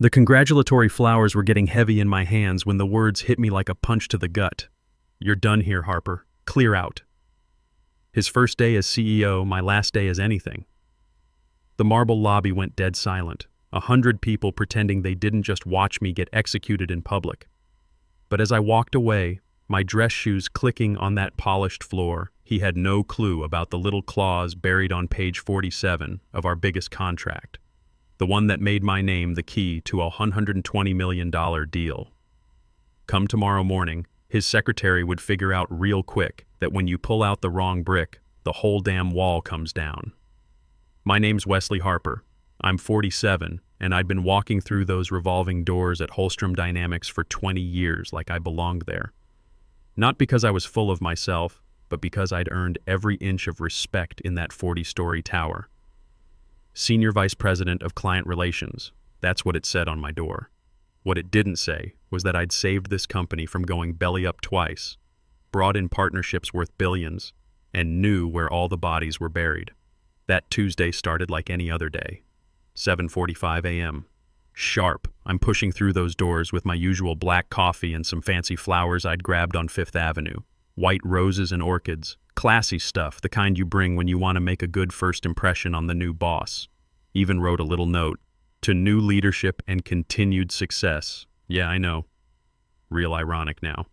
The congratulatory flowers were getting heavy in my hands when the words hit me like a punch to the gut. "You're done here, Harper. Clear out." His first day as CEO, my last day as anything. The marble lobby went dead silent, 100 people pretending they didn't just watch me get executed in public. But as I walked away, my dress shoes clicking on that polished floor, he had no clue about the little clause buried on page 47 of our biggest contract. The one that made my name the key to a $120 million deal. Come tomorrow morning, his secretary would figure out real quick that when you pull out the wrong brick, the whole damn wall comes down. My name's Wesley Harper. I'm 47, and I'd been walking through those revolving doors at Holstrom Dynamics for 20 years like I belonged there. Not because I was full of myself, but because I'd earned every inch of respect in that 40-story tower. Senior Vice President of Client Relations, that's what it said on my door. What it didn't say was that I'd saved this company from going belly up twice, brought in partnerships worth billions, and knew where all the bodies were buried. That Tuesday started like any other day. 7:45 a.m. Sharp, I'm pushing through those doors with my usual black coffee and some fancy flowers I'd grabbed on Fifth Avenue. White roses and orchids. Classy stuff, the kind you bring when you want to make a good first impression on the new boss. Even wrote a little note. To new leadership and continued success. Yeah, I know. Real ironic now.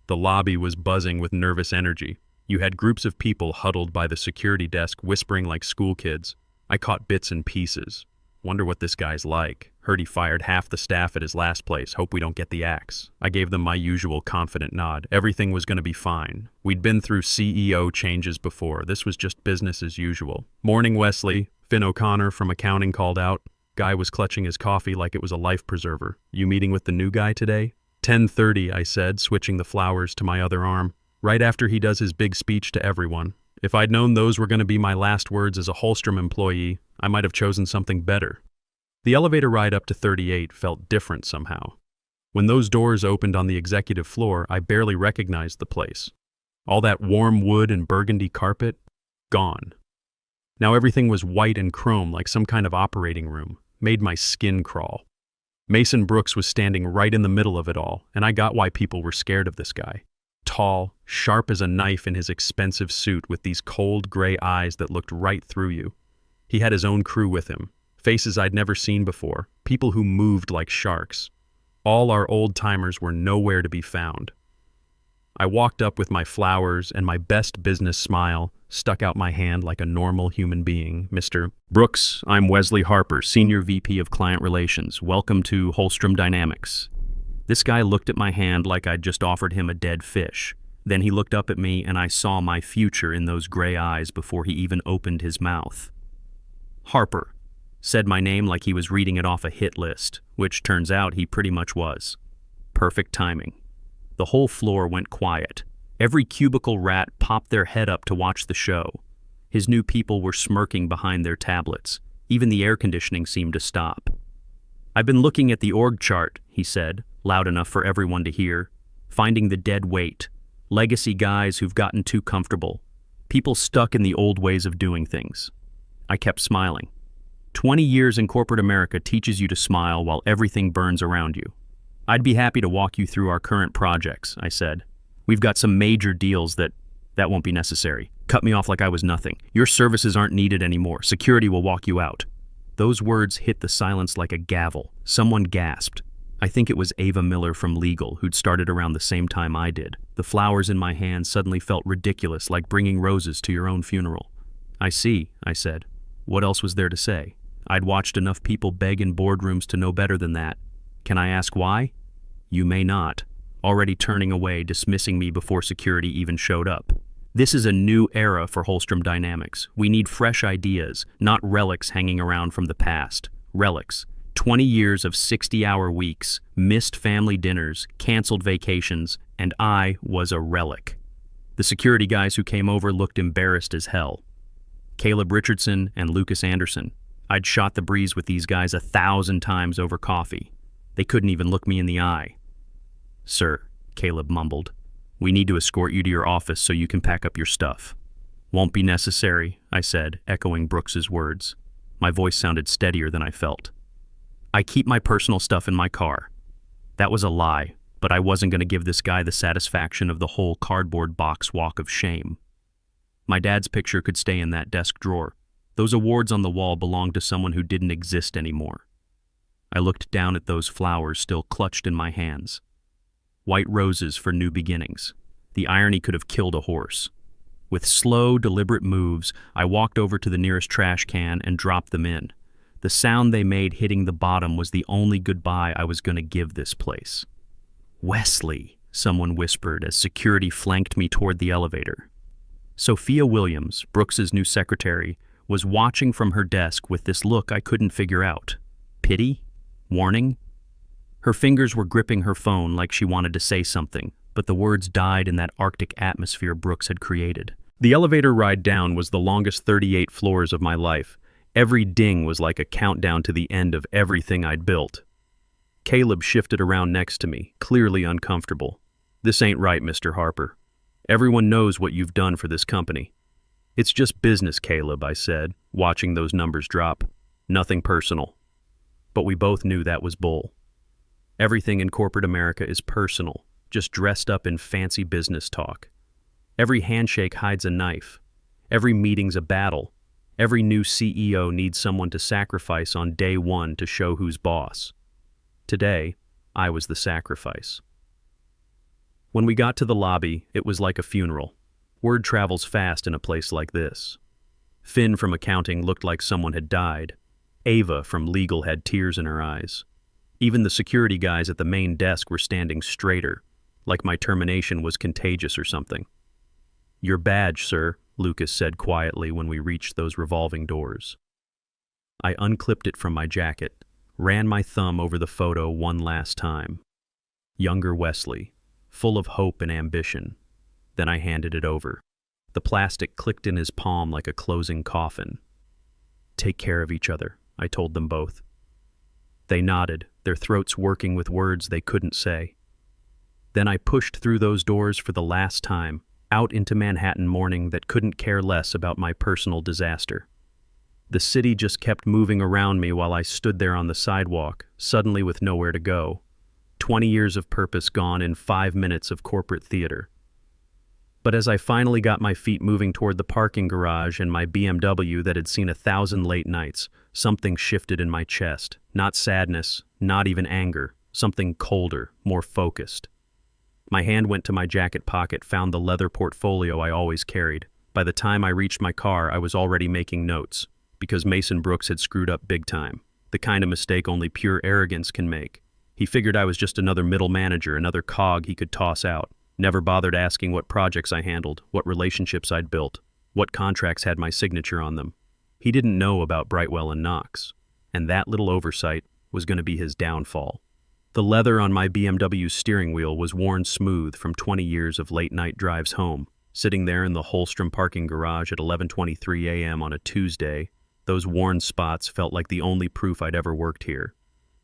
The lobby was buzzing with nervous energy. You had groups of people huddled by the security desk whispering like school kids. I caught bits and pieces. Wonder what this guy's like. Heard he fired half the staff at his last place. Hope we don't get the axe. I gave them my usual confident nod. Everything was going to be fine. We'd been through CEO changes before. This was just business as usual. "Morning, Wesley." Finn O'Connor from accounting called out. Guy was clutching his coffee like it was a life preserver. "You meeting with the new guy today?" 10:30, I said, switching the flowers to my other arm. Right after he does his big speech to everyone. If I'd known those were going to be my last words as a Holstrom employee, I might have chosen something better. The elevator ride up to 38 felt different somehow. When those doors opened on the executive floor, I barely recognized the place. All that warm wood and burgundy carpet, gone. Now everything was white and chrome like some kind of operating room, made my skin crawl. Mason Brooks was standing right in the middle of it all, and I got why people were scared of this guy. Tall, sharp as a knife in his expensive suit with these cold gray eyes that looked right through you. He had his own crew with him, faces I'd never seen before, people who moved like sharks. All our old-timers were nowhere to be found. I walked up with my flowers and my best business smile, stuck out my hand like a normal human being. "Mr. Brooks, I'm Wesley Harper, Senior VP of Client Relations. Welcome to Holstrom Dynamics." This guy looked at my hand like I'd just offered him a dead fish. Then he looked up at me and I saw my future in those gray eyes before he even opened his mouth. "Harper," said my name like he was reading it off a hit list, which turns out he pretty much was. Perfect timing. The whole floor went quiet. Every cubicle rat popped their head up to watch the show. His new people were smirking behind their tablets. Even the air conditioning seemed to stop. "I've been looking at the org chart," he said, loud enough for everyone to hear. "Finding the dead weight. Legacy guys who've gotten too comfortable. People stuck in the old ways of doing things." I kept smiling. 20 years in corporate America teaches you to smile while everything burns around you. "I'd be happy to walk you through our current projects," I said. "We've got some major deals that won't be necessary." Cut me off like I was nothing. "Your services aren't needed anymore. Security will walk you out." Those words hit the silence like a gavel. Someone gasped. I think it was Ava Miller from Legal, who'd started around the same time I did. The flowers in my hand suddenly felt ridiculous, like bringing roses to your own funeral. "I see," I said. What else was there to say? I'd watched enough people beg in boardrooms to know better than that. Can I ask why? You may not. Already turning away, dismissing me before security even showed up. This is a new era for Holstrom Dynamics. We need fresh ideas, not relics hanging around from the past. Relics. 20 years of 60-hour weeks, missed family dinners, canceled vacations, and I was a relic. The security guys who came over looked embarrassed as hell. Caleb Richardson and Lucas Anderson. I'd shot the breeze with these guys 1,000 times over coffee. They couldn't even look me in the eye. "Sir," Caleb mumbled, "we need to escort you to your office so you can pack up your stuff." "Won't be necessary," I said, echoing Brooks's words. My voice sounded steadier than I felt. I keep my personal stuff in my car. That was a lie, but I wasn't going to give this guy the satisfaction of the whole cardboard box walk of shame. My dad's picture could stay in that desk drawer. Those awards on the wall belonged to someone who didn't exist anymore. I looked down at those flowers still clutched in my hands. White roses for new beginnings. The irony could have killed a horse. With slow, deliberate moves, I walked over to the nearest trash can and dropped them in. The sound they made hitting the bottom was the only goodbye I was going to give this place. "Wesley," someone whispered as security flanked me toward the elevator. Sophia Williams, Brooks's new secretary, was watching from her desk with this look I couldn't figure out. Pity? Warning? Her fingers were gripping her phone like she wanted to say something, but the words died in that Arctic atmosphere Brooks had created. The elevator ride down was the longest 38 floors of my life. Every ding was like a countdown to the end of everything I'd built. Caleb shifted around next to me, clearly uncomfortable. "This ain't right, Mr. Harper. Everyone knows what you've done for this company." "It's just business, Caleb," I said, watching those numbers drop. "Nothing personal." But we both knew that was bull. Everything in corporate America is personal, just dressed up in fancy business talk. Every handshake hides a knife. Every meeting's a battle. Every new CEO needs someone to sacrifice on day one to show who's boss. Today, I was the sacrifice. When we got to the lobby, it was like a funeral. Word travels fast in a place like this. Finn from accounting looked like someone had died. Ava from legal had tears in her eyes. Even the security guys at the main desk were standing straighter, like my termination was contagious or something. "Your badge, sir," Lucas said quietly when we reached those revolving doors. I unclipped it from my jacket, ran my thumb over the photo one last time. Younger Wesley, full of hope and ambition. Then I handed it over. The plastic clicked in his palm like a closing coffin. "Take care of each other," I told them both. They nodded, their throats working with words they couldn't say. Then I pushed through those doors for the last time, out into Manhattan morning that couldn't care less about my personal disaster. The city just kept moving around me while I stood there on the sidewalk, suddenly with nowhere to go. 20 years of purpose gone in 5 minutes of corporate theater. But as I finally got my feet moving toward the parking garage and my BMW that had seen 1,000 late nights, something shifted in my chest. Not sadness, not even anger, something colder, more focused. My hand went to my jacket pocket, found the leather portfolio I always carried. By the time I reached my car, I was already making notes, because Mason Brooks had screwed up big time, the kind of mistake only pure arrogance can make. He figured I was just another middle manager, another cog he could toss out. Never bothered asking what projects I handled, what relationships I'd built, what contracts had my signature on them. He didn't know about Brightwell and Knox, and that little oversight was going to be his downfall. The leather on my BMW's steering wheel was worn smooth from 20 years of late-night drives home. Sitting there in the Holstrom parking garage at 11:23 a.m. on a Tuesday, those worn spots felt like the only proof I'd ever worked here.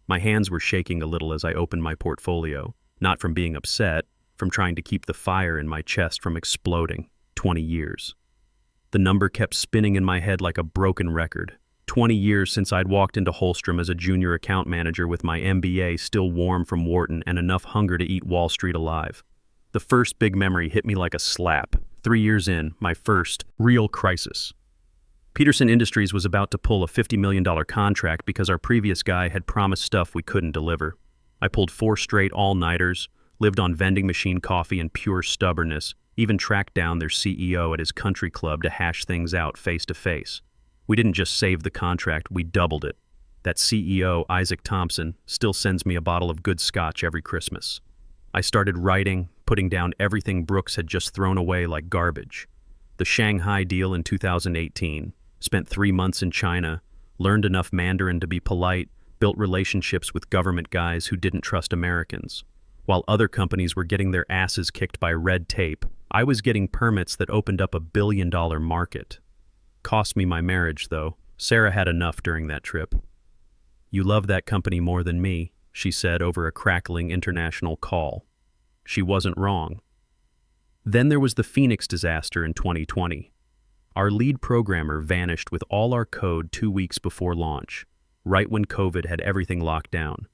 My hands were shaking a little as I opened my portfolio, not from being upset, from trying to keep the fire in my chest from exploding. 20 years. The number kept spinning in my head like a broken record. 20 years since I'd walked into Holstrom as a junior account manager with my MBA still warm from Wharton and enough hunger to eat Wall Street alive. The first big memory hit me like a slap. 3 years in, my first real crisis. Peterson Industries was about to pull a $50 million contract because our previous guy had promised stuff we couldn't deliver. I pulled 4 straight all-nighters, lived on vending machine coffee and pure stubbornness, even tracked down their CEO at his country club to hash things out face to face. We didn't just save the contract, we doubled it. That CEO, Isaac Thompson, still sends me a bottle of good scotch every Christmas. I started writing, putting down everything Brooks had just thrown away like garbage. The Shanghai deal in 2018, spent 3 months in China, learned enough Mandarin to be polite, built relationships with government guys who didn't trust Americans. While other companies were getting their asses kicked by red tape, I was getting permits that opened up a billion-dollar market. Cost me my marriage, though. Sarah had enough during that trip. "You love that company more than me," she said over a crackling international call. She wasn't wrong. Then there was the Phoenix disaster in 2020. Our lead programmer vanished with all our code 2 weeks before launch. right when COVID had everything locked down.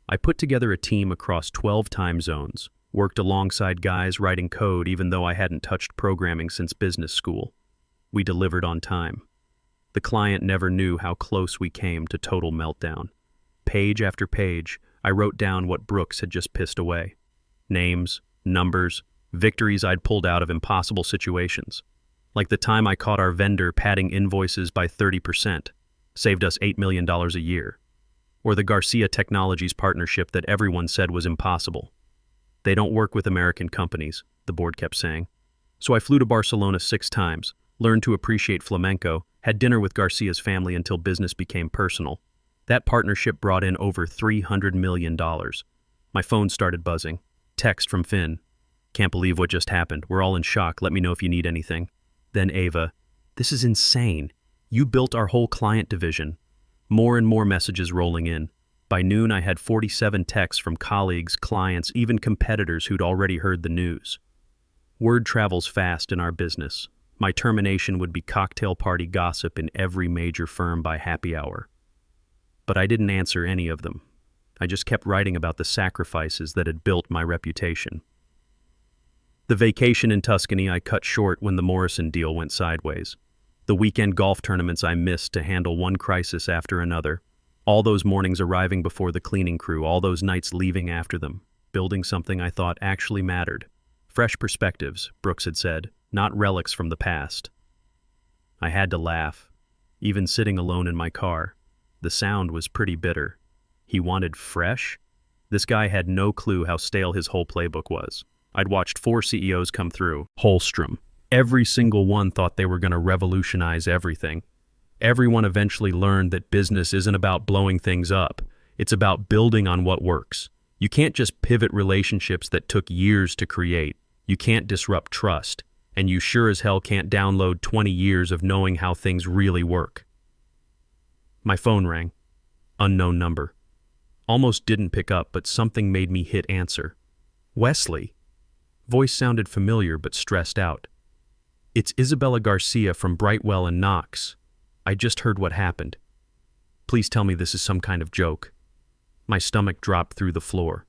I put together a team across 12 time zones, worked alongside guys writing code even though I hadn't touched programming since business school. We delivered on time. The client never knew how close we came to total meltdown. Page after page, I wrote down what Brooks had just pissed away. Names, numbers, victories I'd pulled out of impossible situations. Like the time I caught our vendor padding invoices by 30%, saved us $8 million a year. Or the Garcia Technologies partnership that everyone said was impossible. They don't work with American companies, the board kept saying. So I flew to Barcelona 6 times, learned to appreciate flamenco, had dinner with Garcia's family until business became personal. That partnership brought in over $300 million. My phone started buzzing. Text from Finn. Can't believe what just happened. We're all in shock. Let me know if you need anything. Then Ava. This is insane. You built our whole client division. More and more messages rolling in. By noon, I had 47 texts from colleagues, clients, even competitors who'd already heard the news. Word travels fast in our business. My termination would be cocktail party gossip in every major firm by happy hour. But I didn't answer any of them. I just kept writing about the sacrifices that had built my reputation. The vacation in Tuscany I cut short when the Morrison deal went sideways. The weekend golf tournaments I missed to handle one crisis after another. All those mornings arriving before the cleaning crew, all those nights leaving after them, building something I thought actually mattered. Fresh perspectives, Brooks had said, not relics from the past. I had to laugh, even sitting alone in my car. The sound was pretty bitter. He wanted fresh? This guy had no clue how stale his whole playbook was. I'd watched 4 CEOs come through. Holstrom. Every single one thought they were going to revolutionize everything. Everyone eventually learned that business isn't about blowing things up. It's about building on what works. You can't just pivot relationships that took years to create. You can't disrupt trust. And you sure as hell can't download 20 years of knowing how things really work. My phone rang. Unknown number. Almost didn't pick up, but something made me hit answer. Wesley. Voice sounded familiar but stressed out. It's Isabella Garcia from Brightwell and Knox. I just heard what happened. Please tell me this is some kind of joke. My stomach dropped through the floor.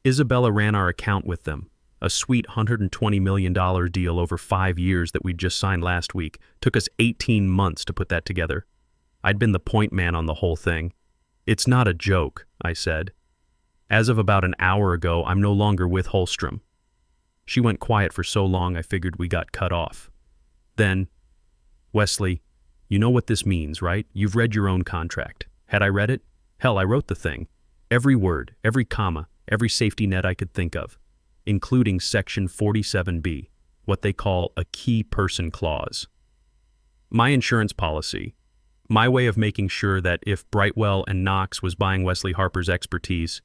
Isabella ran our account with them. A sweet $120 million deal over 5 years that we'd just signed last week. Took us 18 months to put that together. I'd been the point man on the whole thing. It's not a joke, I said. As of about an hour ago, I'm no longer with Holstrom. She went quiet for so long I figured we got cut off. Then, Wesley, you know what this means, right? You've read your own contract. Had I read it? Hell, I wrote the thing. Every word, every comma, every safety net I could think of, including Section 47B, what they call a key person clause. My insurance policy, my way of making sure that if Brightwell and Knox was buying Wesley Harper's expertise,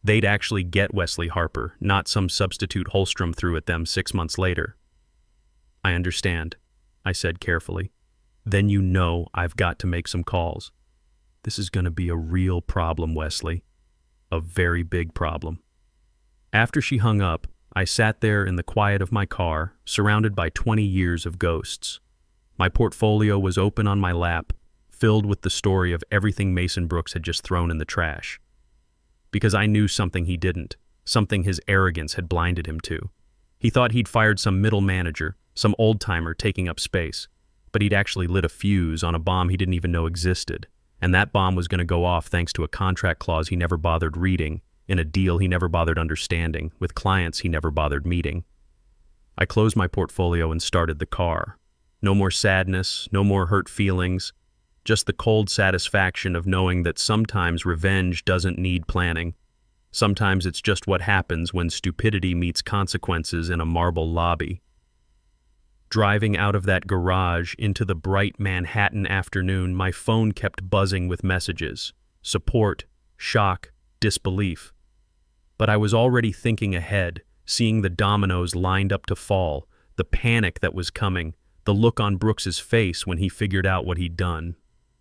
they'd actually get Wesley Harper, not some substitute Holstrom threw at them 6 months later. I understand, I said carefully. Then you know I've got to make some calls. This is going to be a real problem, Wesley. A very big problem. After she hung up, I sat there in the quiet of my car, surrounded by 20 years of ghosts. My portfolio was open on my lap, filled with the story of everything Mason Brooks had just thrown in the trash. Because I knew something he didn't, something his arrogance had blinded him to. He thought he'd fired some middle manager, some old-timer taking up space, but he'd actually lit a fuse on a bomb he didn't even know existed, and that bomb was going to go off thanks to a contract clause he never bothered reading, in a deal he never bothered understanding, with clients he never bothered meeting. I closed my portfolio and started the car. No more sadness, no more hurt feelings, just the cold satisfaction of knowing that sometimes revenge doesn't need planning. Sometimes it's just what happens when stupidity meets consequences in a marble lobby. Driving out of that garage into the bright Manhattan afternoon, my phone kept buzzing with messages. Support, shock, disbelief. But I was already thinking ahead, seeing the dominoes lined up to fall, the panic that was coming, the look on Brooks's face when he figured out what he'd done.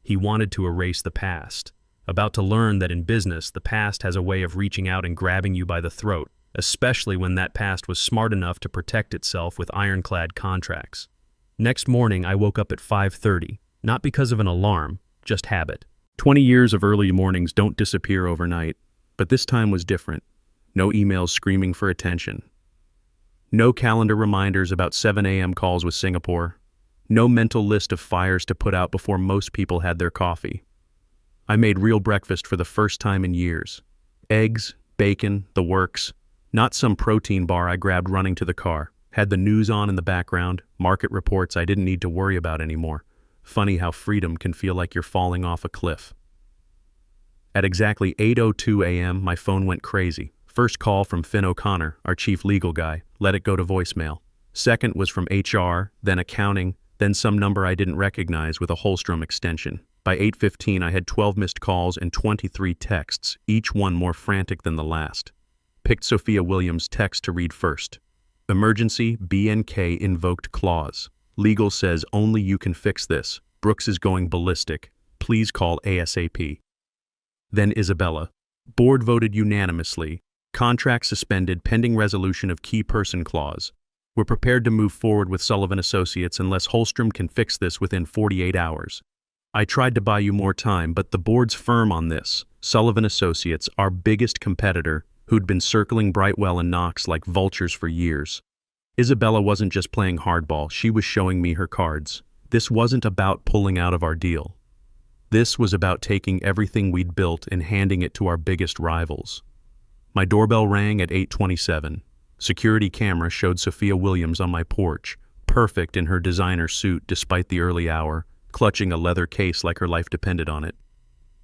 He wanted to erase the past, about to learn that in business, the past has a way of reaching out and grabbing you by the throat, especially when that past was smart enough to protect itself with ironclad contracts. Next morning, I woke up at 5:30, not because of an alarm, just habit. 20 years of early mornings don't disappear overnight, but this time was different. No emails screaming for attention. No calendar reminders about 7 a.m. calls with Singapore. No mental list of fires to put out before most people had their coffee. I made real breakfast for the first time in years. Eggs, bacon, the works. Not some protein bar I grabbed running to the car. Had the news on in the background, market reports I didn't need to worry about anymore. Funny how freedom can feel like you're falling off a cliff. At exactly 8:02 a.m., my phone went crazy. First call from Finn O'Connor, our chief legal guy. Let it go to voicemail. Second was from HR, then accounting, then some number I didn't recognize with a Holstrom extension. By 8:15, I had 12 missed calls and 23 texts, each one more frantic than the last. Picked Sophia Williams' text to read first. Emergency BNK invoked clause. Legal says only you can fix this. Brooks is going ballistic. Please call ASAP. Then Isabella. Board voted unanimously. Contract suspended pending resolution of key person clause. We're prepared to move forward with Sullivan Associates unless Holstrom can fix this within 48 hours. I tried to buy you more time, but the board's firm on this. Sullivan Associates, our biggest competitor, who'd been circling Brightwell and Knox like vultures for years. Isabella wasn't just playing hardball, she was showing me her cards. This wasn't about pulling out of our deal. This was about taking everything we'd built and handing it to our biggest rivals. My doorbell rang at 8:27. Security camera showed Sophia Williams on my porch, perfect in her designer suit despite the early hour, clutching a leather case like her life depended on it.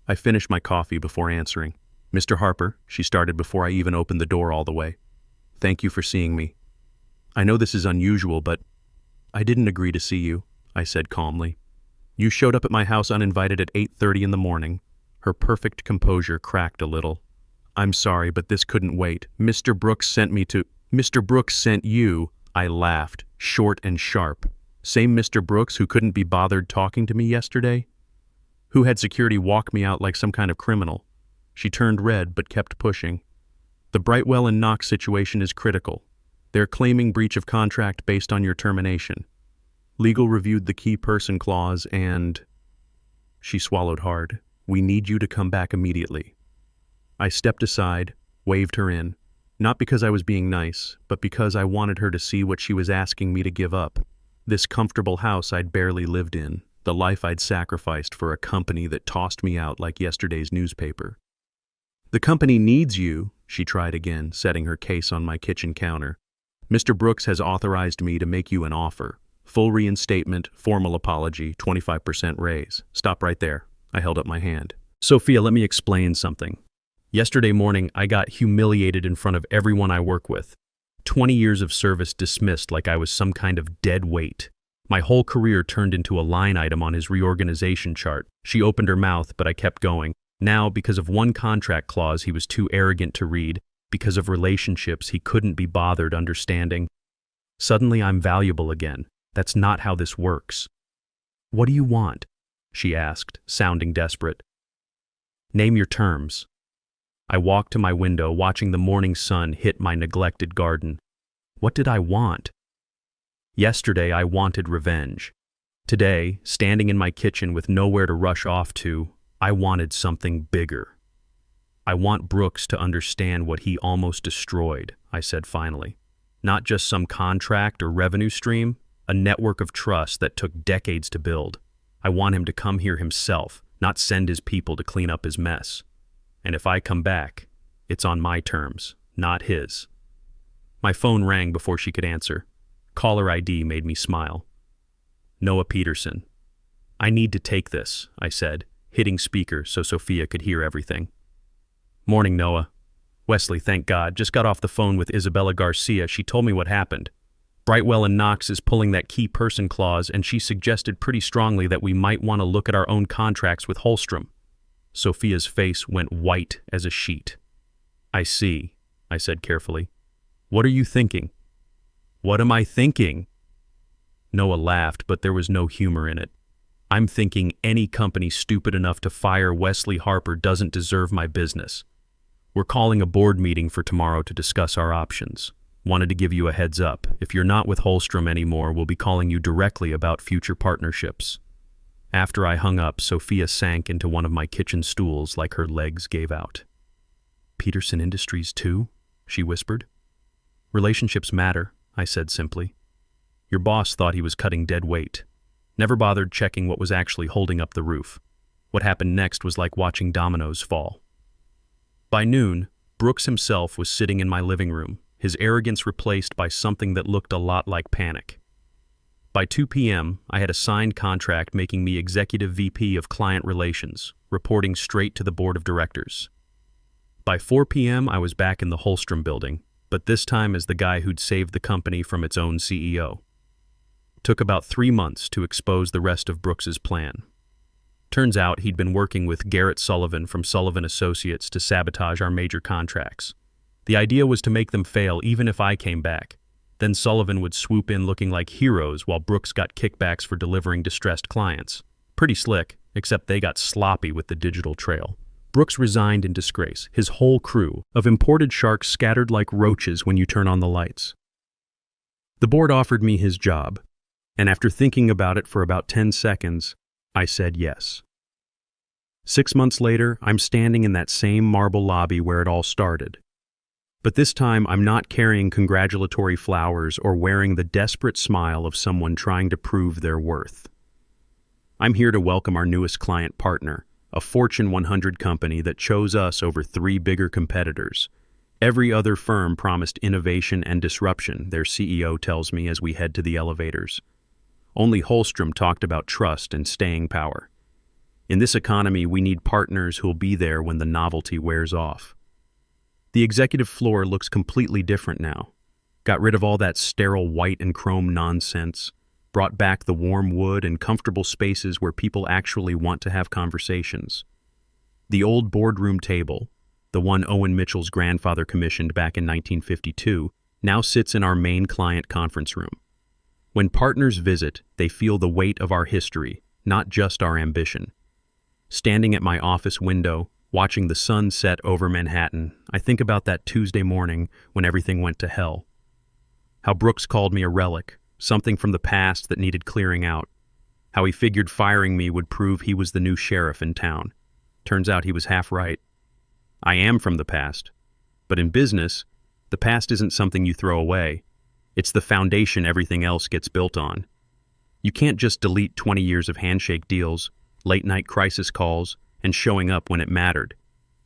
I finished my coffee before answering. Mr. Harper, she started before I even opened the door all the way. Thank you for seeing me. I know this is unusual, but I didn't agree to see you, I said calmly. You showed up at my house uninvited at 8:30 in the morning. Her perfect composure cracked a little. I'm sorry, but this couldn't wait. Mr. Brooks sent you, I laughed, short and sharp. Same Mr. Brooks who couldn't be bothered talking to me yesterday? Who had security walk me out like some kind of criminal? She turned red but kept pushing. The Brightwell and Knox situation is critical. They're claiming breach of contract based on your termination. Legal reviewed the key person clause and... She swallowed hard. We need you to come back immediately. I stepped aside, waved her in, not because I was being nice, but because I wanted her to see what she was asking me to give up. This comfortable house I'd barely lived in, the life I'd sacrificed for a company that tossed me out like yesterday's newspaper. The company needs you, she tried again, setting her case on my kitchen counter. Mr. Brooks has authorized me to make you an offer. Full reinstatement, formal apology, 25% raise. Stop right there. I held up my hand. Sophia, let me explain something. Yesterday morning, I got humiliated in front of everyone I work with. 20 years of service dismissed like I was some kind of dead weight. My whole career turned into a line item on his reorganization chart. She opened her mouth, but I kept going. Now, because of one contract clause he was too arrogant to read, because of relationships he couldn't be bothered understanding. Suddenly I'm valuable again. That's not how this works. What do you want? She asked, sounding desperate. Name your terms. I walked to my window, watching the morning sun hit my neglected garden. What did I want? Yesterday I wanted revenge. Today, standing in my kitchen with nowhere to rush off to, I wanted something bigger. I want Brooks to understand what he almost destroyed, I said finally. Not just some contract or revenue stream, a network of trust that took decades to build. I want him to come here himself, not send his people to clean up his mess. And if I come back, it's on my terms, not his. My phone rang before she could answer. Caller ID made me smile. Noah Peterson. I need to take this, I said, hitting speaker so Sophia could hear everything. Morning, Noah. Wesley, thank God, just got off the phone with Isabella Garcia. She told me what happened. Brightwell and Knox is pulling that key person clause, and she suggested pretty strongly that we might want to look at our own contracts with Holstrom. Sophia's face went white as a sheet. I see, I said carefully. What are you thinking? What am I thinking? Noah laughed, but there was no humor in it. I'm thinking any company stupid enough to fire Wesley Harper doesn't deserve my business. We're calling a board meeting for tomorrow to discuss our options. Wanted to give you a heads up. If you're not with Holstrom anymore, we'll be calling you directly about future partnerships. After I hung up, Sophia sank into one of my kitchen stools like her legs gave out. "Peterson Industries too?" she whispered. "Relationships matter," I said simply. "Your boss thought he was cutting dead weight. Never bothered checking what was actually holding up the roof. What happened next was like watching dominoes fall." By noon, Brooks himself was sitting in my living room, his arrogance replaced by something that looked a lot like panic. By 2 p.m., I had a signed contract making me Executive VP of Client Relations, reporting straight to the Board of Directors. By 4 p.m., I was back in the Holstrom building, but this time as the guy who'd saved the company from its own CEO. Took about 3 months to expose the rest of Brooks's plan. Turns out he'd been working with Garrett Sullivan from Sullivan Associates to sabotage our major contracts. The idea was to make them fail even if I came back. Then Sullivan would swoop in looking like heroes while Brooks got kickbacks for delivering distressed clients. Pretty slick, except they got sloppy with the digital trail. Brooks resigned in disgrace, his whole crew of imported sharks scattered like roaches when you turn on the lights. The board offered me his job, and after thinking about it for about 10 seconds, I said yes. 6 months later, I'm standing in that same marble lobby where it all started. But this time, I'm not carrying congratulatory flowers or wearing the desperate smile of someone trying to prove their worth. I'm here to welcome our newest client partner, a Fortune 100 company that chose us over 3 bigger competitors. Every other firm promised innovation and disruption, their CEO tells me as we head to the elevators. Only Holstrom talked about trust and staying power. In this economy, we need partners who'll be there when the novelty wears off. The executive floor looks completely different now. Got rid of all that sterile white and chrome nonsense, brought back the warm wood and comfortable spaces where people actually want to have conversations. The old boardroom table, the one Owen Mitchell's grandfather commissioned back in 1952, now sits in our main client conference room. When partners visit, they feel the weight of our history, not just our ambition. Standing at my office window, watching the sun set over Manhattan, I think about that Tuesday morning when everything went to hell. How Brooks called me a relic, something from the past that needed clearing out. How he figured firing me would prove he was the new sheriff in town. Turns out he was half right. I am from the past. But in business, the past isn't something you throw away. It's the foundation everything else gets built on. You can't just delete 20 years of handshake deals, late-night crisis calls, and showing up when it mattered.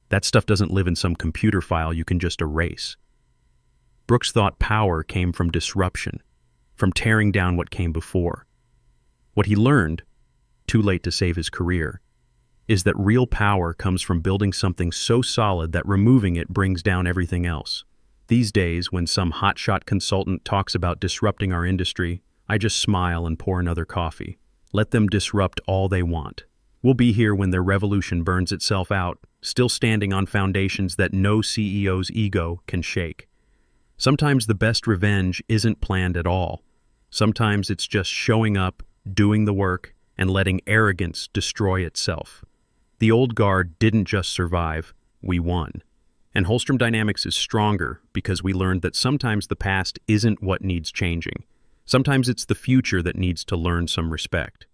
That stuff doesn't live in some computer file you can just erase. Brooks thought power came from disruption, from tearing down what came before. What he learned, too late to save his career, is that real power comes from building something so solid that removing it brings down everything else. These days, when some hotshot consultant talks about disrupting our industry, I just smile and pour another coffee. Let them disrupt all they want. We'll be here when their revolution burns itself out, still standing on foundations that no CEO's ego can shake. Sometimes the best revenge isn't planned at all. Sometimes it's just showing up, doing the work, and letting arrogance destroy itself. The old guard didn't just survive, we won. And Holstrom Dynamics is stronger because we learned that sometimes the past isn't what needs changing. Sometimes it's the future that needs to learn some respect.